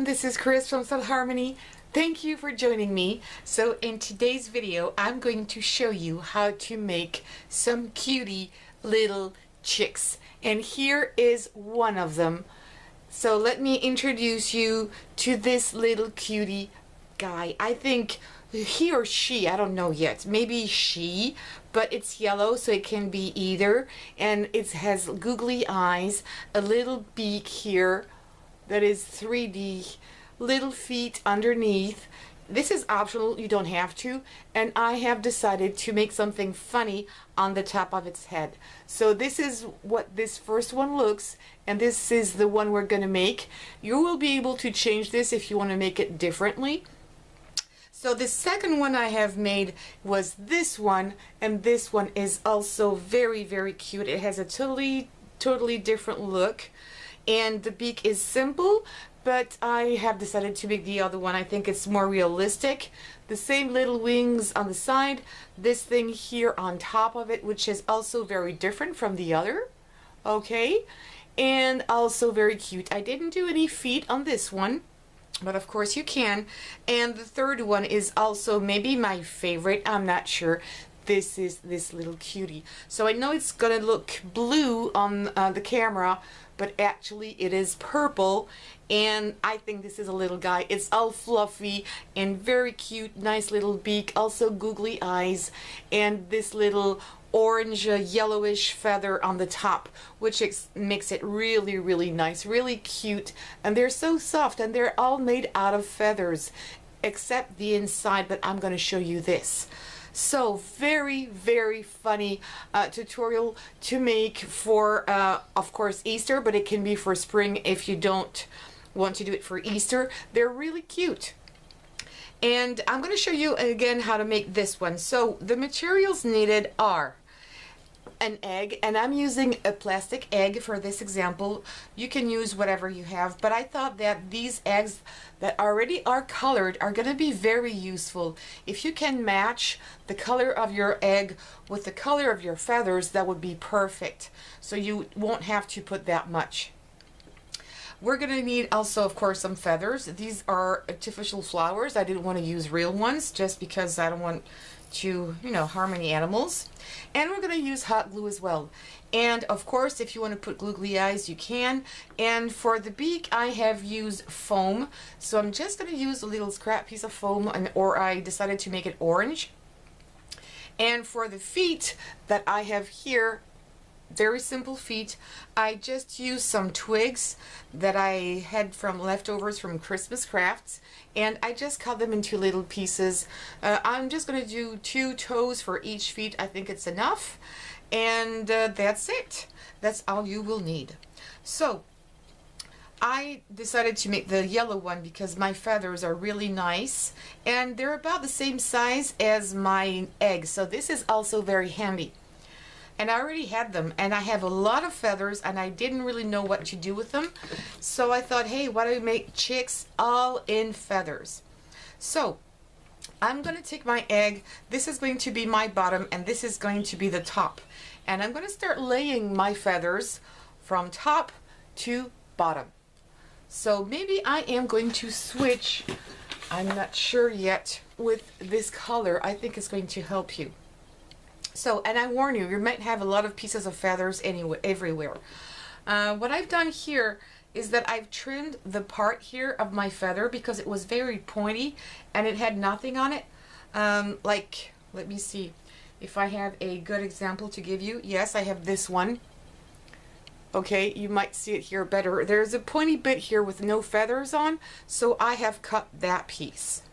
everyone, this is Chris from Stylharmony. Thank you for joining me. So in today's video, I'm going to show you how to make some cutie little chicks. And here is one of them. So let me introduce you to this little cutie guy. I think he or she, I don't know yet, maybe she, but it's yellow, so it can be either. And it has googly eyes, a little beak here that is 3D, little feet underneath. This is optional, you don't have to, and I have decided to make something funny on the top of its head. So this is what this first one looks, and this is the one we're going to make. You will be able to change this if you want to make it differently. So the second one I have made was this one, and this one is also very, very cute. It has a totally different look, and the beak is simple, but I have decided to make the other one. I think it's more realistic. The same little wings on the side, this thing here on top of it, which is also very different from the other. Okay, and also very cute. I didn't do any feet on this one, but of course you can. And the third one is also maybe my favorite, I'm not sure. This is this little cutie. So I know it's gonna look blue on the camera, but actually it is purple, and I think this is a little guy. It's all fluffy and very cute, nice little beak, also googly eyes, and this little orange yellowish feather on the top, which makes it really, really nice, really cute. And they're so soft, and they're all made out of feathers except the inside, but I'm going to show you this. So very, very funny tutorial to make for of course Easter, but it can be for spring if you don't want to do it for Easter. They're really cute. And I'm going to show you again how to make this one. So the materials needed are an egg, and I'm using a plastic egg for this example. You can use whatever you have, but I thought that these eggs that already are colored are going to be very useful. If you can match the color of your egg with the color of your feathers, that would be perfect. So you won't have to put that much. We're going to need also, of course, some feathers. These are artificial flowers. I didn't want to use real ones just because I don't want to, you know, harm any animals. And we're going to use hot glue as well. And of course, if you want to put googly eyes, you can. And for the beak, I have used foam. So I'm just going to use a little scrap piece of foam, or I decided to make it orange. And for the feet that I have here, very simple feet, I just used some twigs that I had from leftovers from Christmas crafts, and I just cut them into little pieces. I'm just going to do 2 toes for each feet. I think it's enough, and that's it. That's all you will need. So I decided to make the yellow one because my feathers are really nice, and they're about the same size as my egg, so this is also very handy. And I already had them, and I have a lot of feathers, and I didn't really know what to do with them. So I thought, hey, why don't we make chicks all in feathers? So I'm going to take my egg. This is going to be my bottom, and this is going to be the top. And I'm going to start laying my feathers from top to bottom. So maybe I am going to switch, I'm not sure yet, with this color. I think it's going to help you. So, and I warn you, you might have a lot of pieces of feathers everywhere. What I've done here is that I've trimmed the part here of my feather because it was very pointy and it had nothing on it. Like, let me see if I have a good example to give you. Yes, I have this one. Okay, you might see it here better. There's a pointy bit here with no feathers on, so I have cut that piece.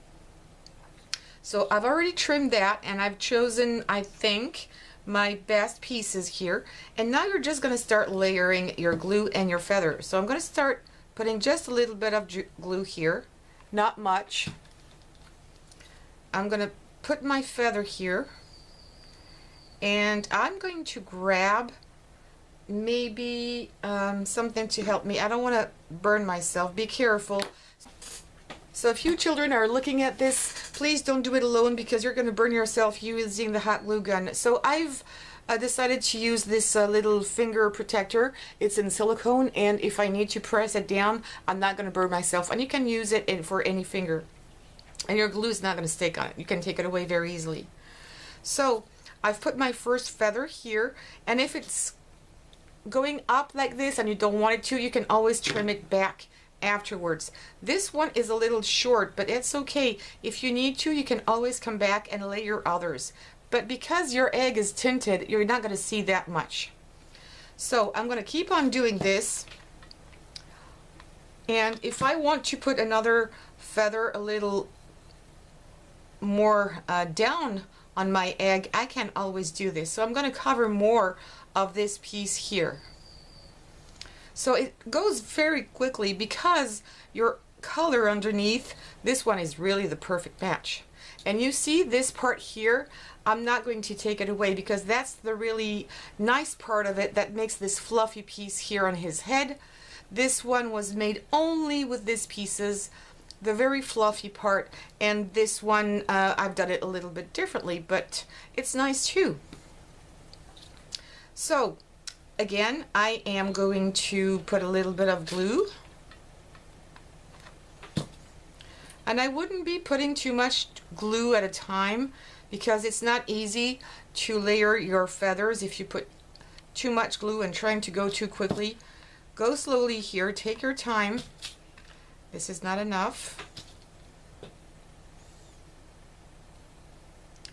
So I've already trimmed that, and I've chosen, I think, my best pieces here. And now you're just going to start layering your glue and your feathers. So I'm going to start putting just a little bit of glue here, not much. I'm going to put my feather here, and I'm going to grab maybe something to help me. I don't want to burn myself. Be careful. So if you children are looking at this, please don't do it alone because you're going to burn yourself using the hot glue gun. So I've I decided to use this little finger protector. It's in silicone, and if I need to press it down, I'm not going to burn myself. And you can use it for any finger. And your glue is not going to stick on it. You can take it away very easily. So I've put my first feather here, and if it's going up like this and you don't want it to, you can always trim it back afterwards. This one is a little short, but it's okay. If you need to, you can always come back and layer others. But because your egg is tinted, you're not going to see that much. So I'm going to keep on doing this. And if I want to put another feather a little more down on my egg, I can always do this. So I'm going to cover more of this piece here. So it goes very quickly because your color underneath, this one is really the perfect match. And you see this part here, I'm not going to take it away because that's the really nice part of it that makes this fluffy piece here on his head. This one was made only with these pieces, the very fluffy part, and this one I've done it a little bit differently, but it's nice too. So again, I am going to put a little bit of glue. And I wouldn't be putting too much glue at a time because it's not easy to layer your feathers if you put too much glue and trying to go too quickly. Go slowly here, take your time. This is not enough.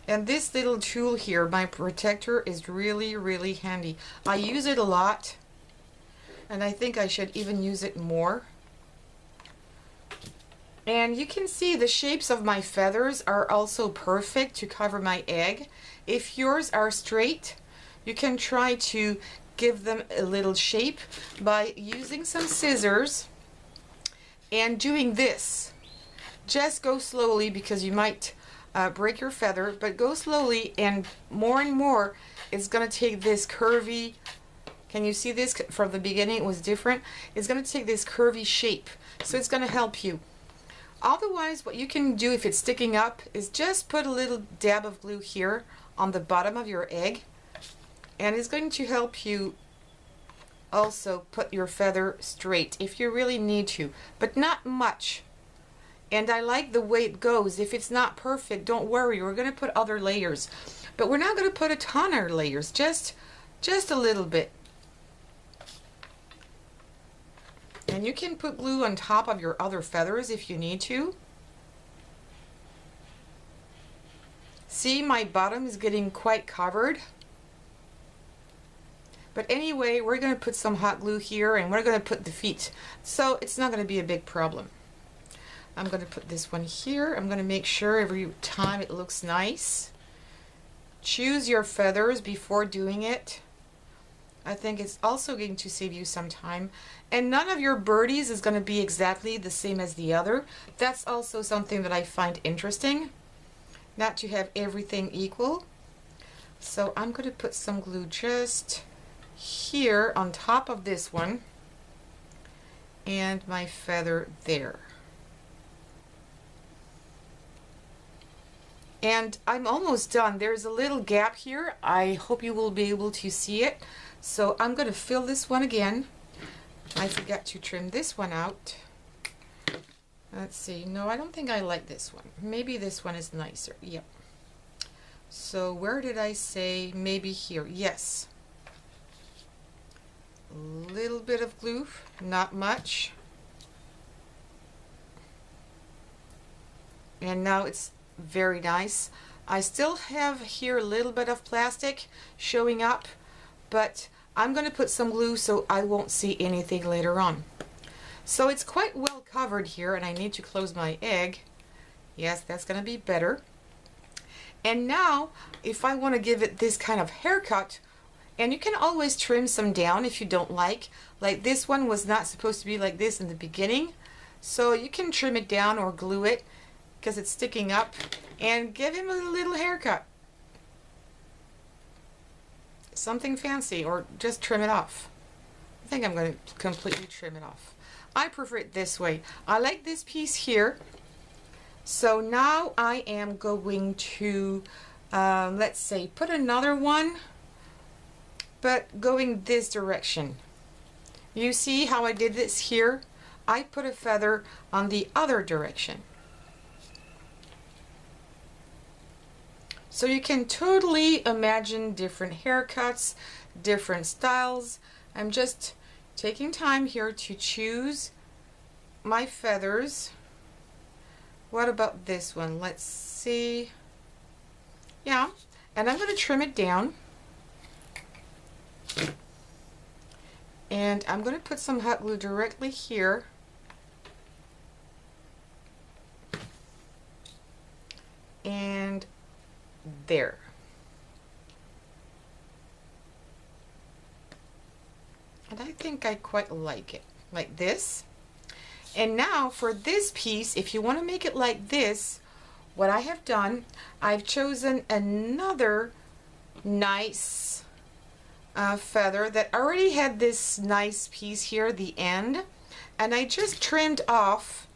And this little tool here, my protector, is really, really handy. I use it a lot, and I think I should even use it more. And you can see the shapes of my feathers are also perfect to cover my egg. If yours are straight, you can try to give them a little shape by using some scissors and doing this. Just go slowly because you might break your feather, but go slowly, and more it's going to take this curvy, can you see this from the beginning? It was different. It's going to take this curvy shape, so it's going to help you. Otherwise, what you can do if it's sticking up is just put a little dab of glue here on the bottom of your egg, and it's going to help you also put your feather straight if you really need to, but not much. And I like the way it goes. If it's not perfect, don't worry, we're going to put other layers, but we're not going to put a ton of layers, just a little bit. And you can put glue on top of your other feathers if you need to. See, my bottom is getting quite covered. But anyway, we're going to put some hot glue here, and we're going to put the feet. So it's not going to be a big problem. I'm going to put this one here. I'm going to make sure every time it looks nice. Choose your feathers before doing it. I think it's also going to save you some time. And none of your birdies is going to be exactly the same as the other. That's also something that I find interesting, not to have everything equal. So I'm going to put some glue just here on top of this one and my feather there. And I'm almost done. There's a little gap here. I hope you will be able to see it. So I'm going to fill this one again. I forgot to trim this one out. Let's see. No, I don't think I like this one. Maybe this one is nicer. Yep. So where did I say? Maybe here. Yes. A little bit of glue, not much. And now it's very nice. I still have here a little bit of plastic showing up, but I'm going to put some glue so I won't see anything later on. So it's quite well covered here, and I need to close my egg. Yes, that's going to be better. And now, if I want to give it this kind of haircut, and you can always trim some down if you don't like this one was not supposed to be like this in the beginning, so you can trim it down or glue it because it's sticking up, and give him a little haircut. Something fancy, or just trim it off. I think I'm going to completely trim it off. I prefer it this way. I like this piece here. So now I am going to, let's say, put another one but going this direction. You see how I did this here? I put a feather on the other direction. So you can totally imagine different haircuts, different styles. I'm just taking time here to choose my feathers. What about this one? Let's see. Yeah, and I'm going to trim it down. And I'm going to put some hot glue directly here. And there. And I think I quite like it, like this. And now for this piece, if you want to make it like this, what I have done, I've chosen another nice feather that already had this nice piece here, the end, and I just trimmed off.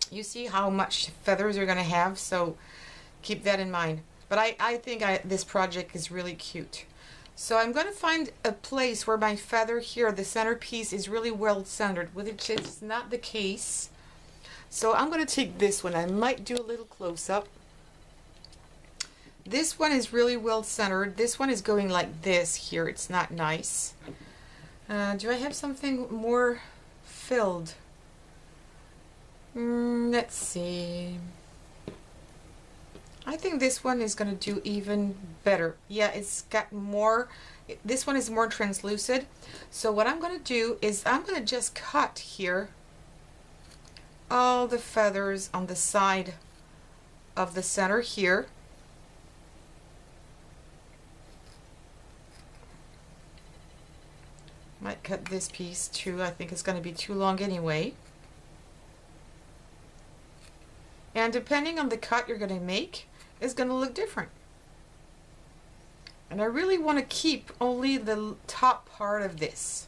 You see how much feathers you're going to have, so keep that in mind. But I think this project is really cute. So I'm going to find a place where my feather here, the centerpiece, is really well centered, which is not the case. So I'm going to take this one. I might do a little close-up. This one is really well centered. This one is going like this here. It's not nice. Do I have something more filled? Let's see. I think this one is going to do even better. Yeah, it's got more, this one is more translucent. So what I'm going to do is I'm going to just cut here all the feathers on the side of the center here. Might cut this piece too. I think it's going to be too long anyway. And depending on the cut you're going to make, it's going to look different. And I really want to keep only the top part of this.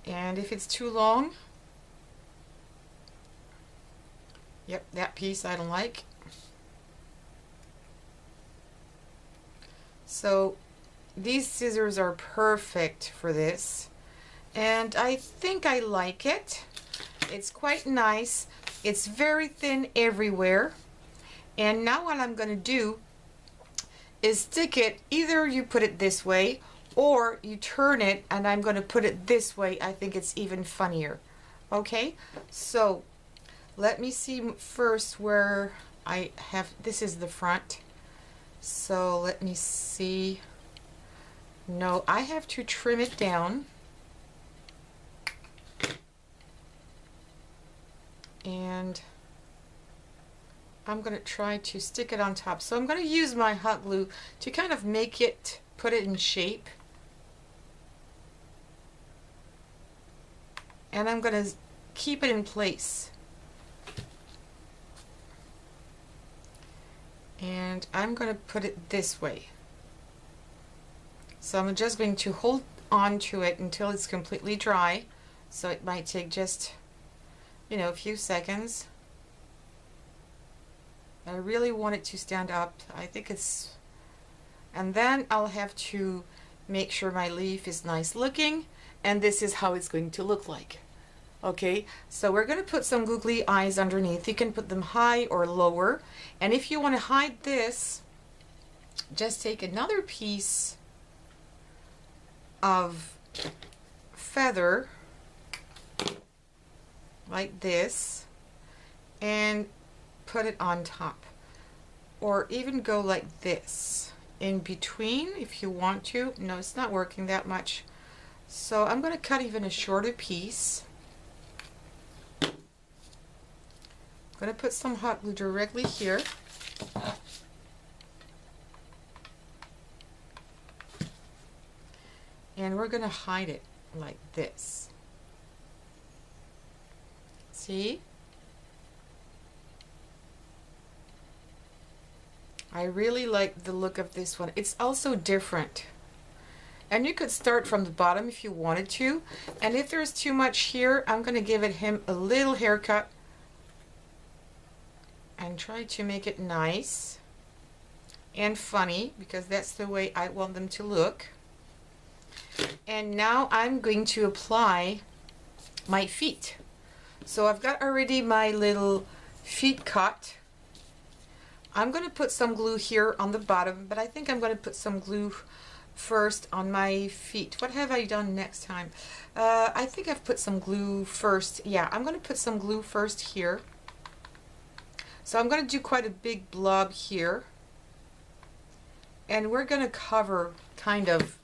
And if it's too long, yep, that piece I don't like. So these scissors are perfect for this. And I think I like it. It's quite nice. It's very thin everywhere. And now what I'm going to do is stick it, either you put it this way or you turn it, and I'm going to put it this way. I think it's even funnier. Okay, so let me see first where I have, this is the front. So let me see. No, I have to trim it down. And I'm going to try to stick it on top. So I'm going to use my hot glue to kind of make it, put it in shape. And I'm going to keep it in place. And I'm going to put it this way. So I'm just going to hold on to it until it's completely dry. So it might take just, you know, a few seconds. I really want it to stand up. I think it's, and then I'll have to make sure my leaf is nice looking, and this is how it's going to look like. Okay, so we're going to put some googly eyes underneath. You can put them high or lower, and if you want to hide this, just take another piece of feather like this and put it on top, or even go like this in between if you want to. No, it's not working that much, so I'm going to cut even a shorter piece. I'm going to put some hot glue directly here. And we're going to hide it like this. See? I really like the look of this one. It's also different. And you could start from the bottom if you wanted to. And if there's too much here, I'm going to give him a little haircut and try to make it nice. and funny because that's the way I want them to look. And now I'm going to apply my feet. So I've got already my little feet cut. I'm going to put some glue here on the bottom, but I think I'm going to put some glue first on my feet. What have I done next time? I think I've put some glue first. Yeah, I'm going to put some glue first here. So I'm going to do quite a big blob here. And we're going to cover kind of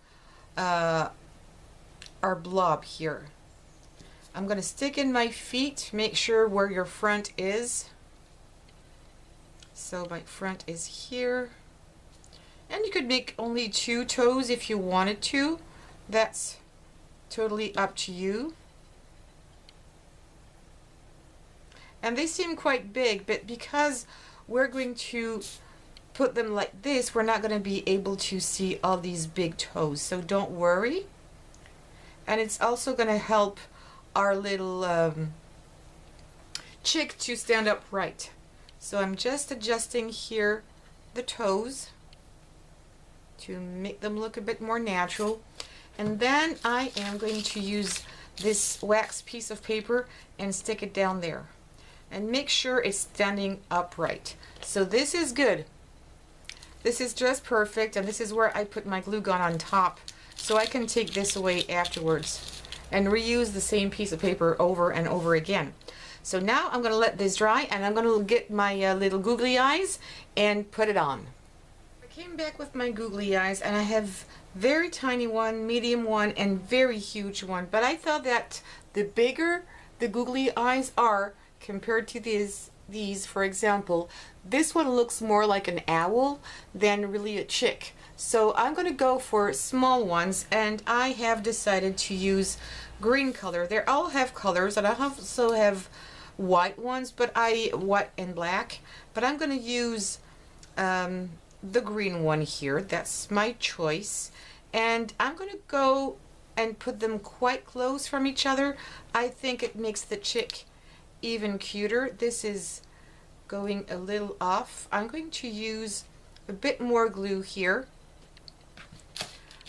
our blob here. I'm going to stick in my feet, make sure where your front is. So my front is here. And you could make only 2 toes if you wanted to. That's totally up to you. And they seem quite big, but because we're going to put them like this, we're not going to be able to see all these big toes. So don't worry. And it's also going to help our little chick to stand upright. So I'm just adjusting here the toes to make them look a bit more natural. And then I am going to use this wax piece of paper and stick it down there. And make sure it's standing upright. So this is good. This is just perfect, and this is where I put my glue gun on top, so I can take this away afterwards and reuse the same piece of paper over and over again. So now I'm going to let this dry, and I'm going to get my little googly eyes and put it on. I came back with my googly eyes, and I have very tiny one, medium one, and very huge one. But I thought that the bigger the googly eyes are compared to these, for example, this one looks more like an owl than really a chick. So I'm going to go for small ones, and I have decided to use green color. They all have colors, and I also have white ones, but white and black. But I'm going to use the green one here. That's my choice. And I'm going to go and put them quite close from each other. I think it makes the chick even cuter. This is going a little off. I'm going to use a bit more glue here.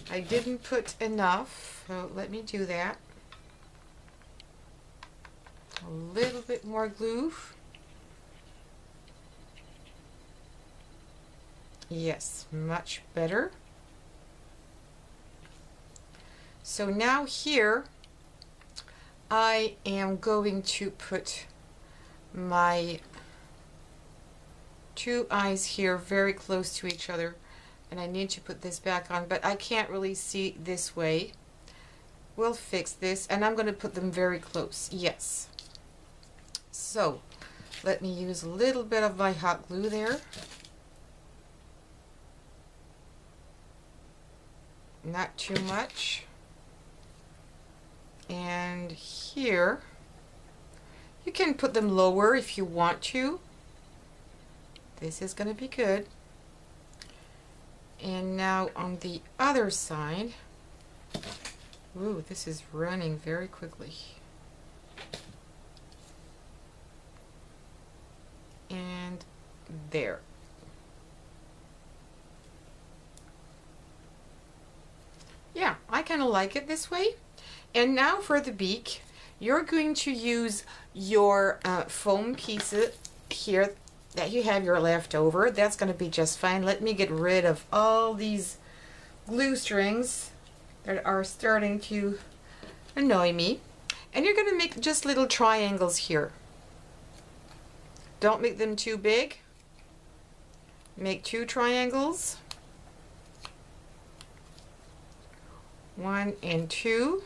I didn't put enough, so let me do that. A little bit more glue. Yes, much better. So now here I am going to put my 2 eyes here very close to each other, and I need to put this back on, but I can't really see this way. We'll fix this, and I'm going to put them very close. Yes. So let me use a little bit of my hot glue there. Not too much. And here, you can put them lower if you want to. This is going to be good. And now on the other side, ooh, this is running very quickly. And there. Yeah, I kind of like it this way. And now for the beak, you're going to use your foam piece here that you have your leftover. That's going to be just fine. Let me get rid of all these glue strings that are starting to annoy me. And you're going to make just little triangles here. Don't make them too big. Make 2 triangles. 1 and 2.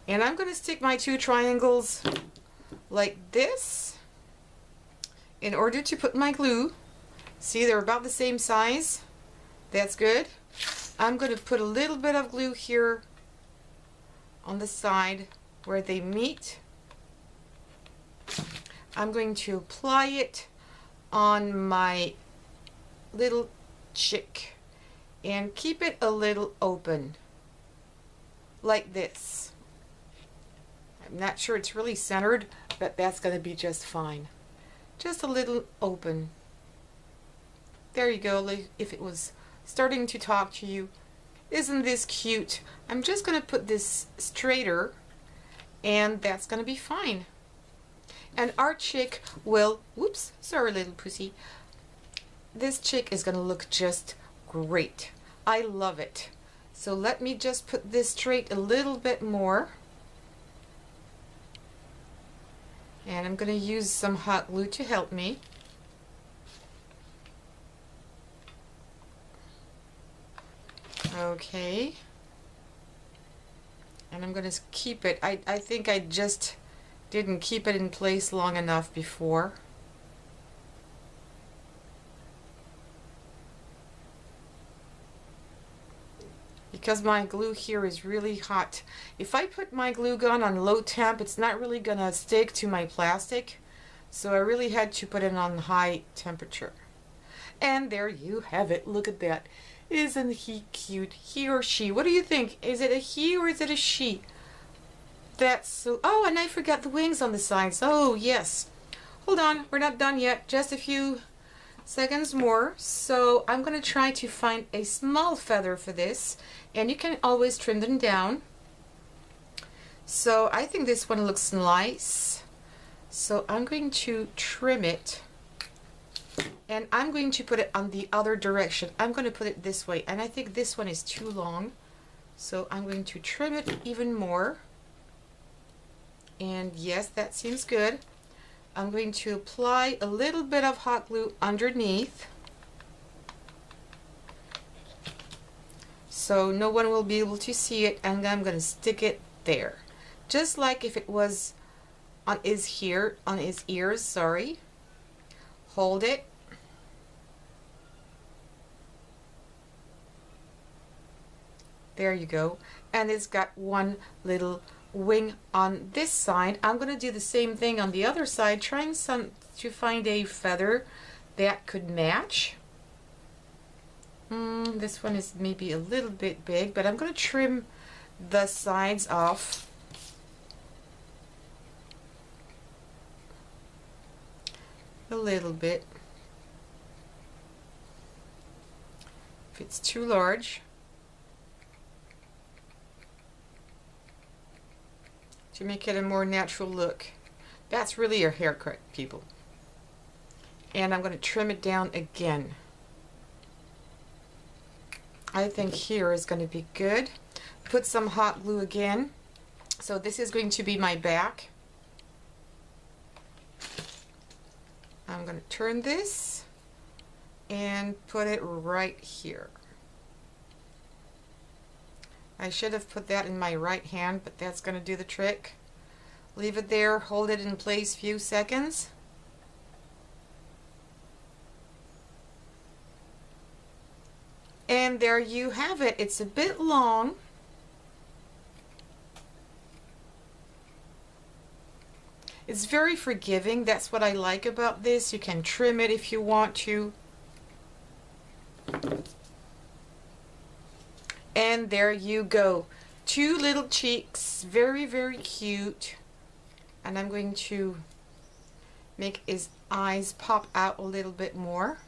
And I'm going to stick my 2 triangles like this in order to put my glue. See, they're about the same size. That's good. I'm going to put a little bit of glue here on the side where they meet. I'm going to apply it on my little chick and keep it a little open like this. I'm not sure it's really centered, but that's going to be just fine. Just a little open. There you go, like if it was starting to talk to you. Isn't this cute? I'm just gonna put this straighter and that's gonna be fine. And our chick will, whoops, sorry little pussy. This chick is gonna look just great. I love it. So let me just put this straight a little bit more. And I'm gonna use some hot glue to help me. Okay. And I'm gonna keep it. I think I just didn't keep it in place long enough before. Because my glue here is really hot. If I put my glue gun on low temp, it's not really gonna stick to my plastic. So I really had to put it on high temperature. And there you have it. Look at that. Isn't he cute? He or she. What do you think? Is it a he or is it a she? That's so... Oh, and I forgot the wings on the sides. Oh, yes. Hold on. We're not done yet. Just a few seconds more. So I'm going to try to find a small feather for this. And you can always trim them down. So I think this one looks nice. So I'm going to trim it. And I'm going to put it on the other direction. I'm going to put it this way. And I think this one is too long. So I'm going to trim it even more. And yes, that seems good. I'm going to apply a little bit of hot glue underneath. So no one will be able to see it. And I'm going to stick it there. Just like if it was on his ears, sorry. Hold it. There you go. And it's got one little wing on this side. I'm going to do the same thing on the other side, trying to find a feather that could match. This one is maybe a little bit big, but I'm going to trim the sides off. A little bit. If it's too large, to make it a more natural look. That's really a haircut, people. And I'm going to trim it down again. I think here is going to be good. Put some hot glue again. So this is going to be my back. I'm going to turn this and put it right here. I should have put that in my right hand, but that's going to do the trick. Leave it there, hold it in place a few seconds. And there you have it. It's a bit long. It's very forgiving. That's what I like about this. You can trim it if you want to. And there you go. Two little cheeks. Very, very cute. And I'm going to make his eyes pop out a little bit more.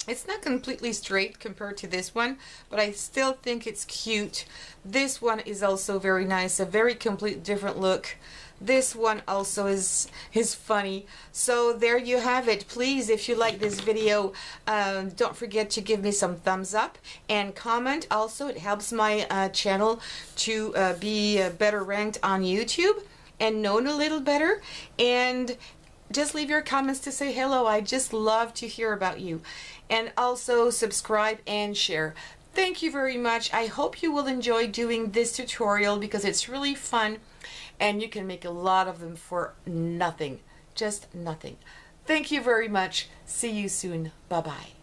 It's not completely straight compared to this one, but I still think it's cute. This one is also very nice. A very complete different look. This one also is funny. So there you have it. Please, if you like this video, don't forget to give me some thumbs up and comment. Also, it helps my channel to be better ranked on YouTube and known a little better. And just leave your comments to say hello. I just love to hear about you. And also subscribe and share. Thank you very much. I hope you will enjoy doing this tutorial because it's really fun. And you can make a lot of them for nothing. Just nothing. Thank you very much. See you soon. Bye-bye.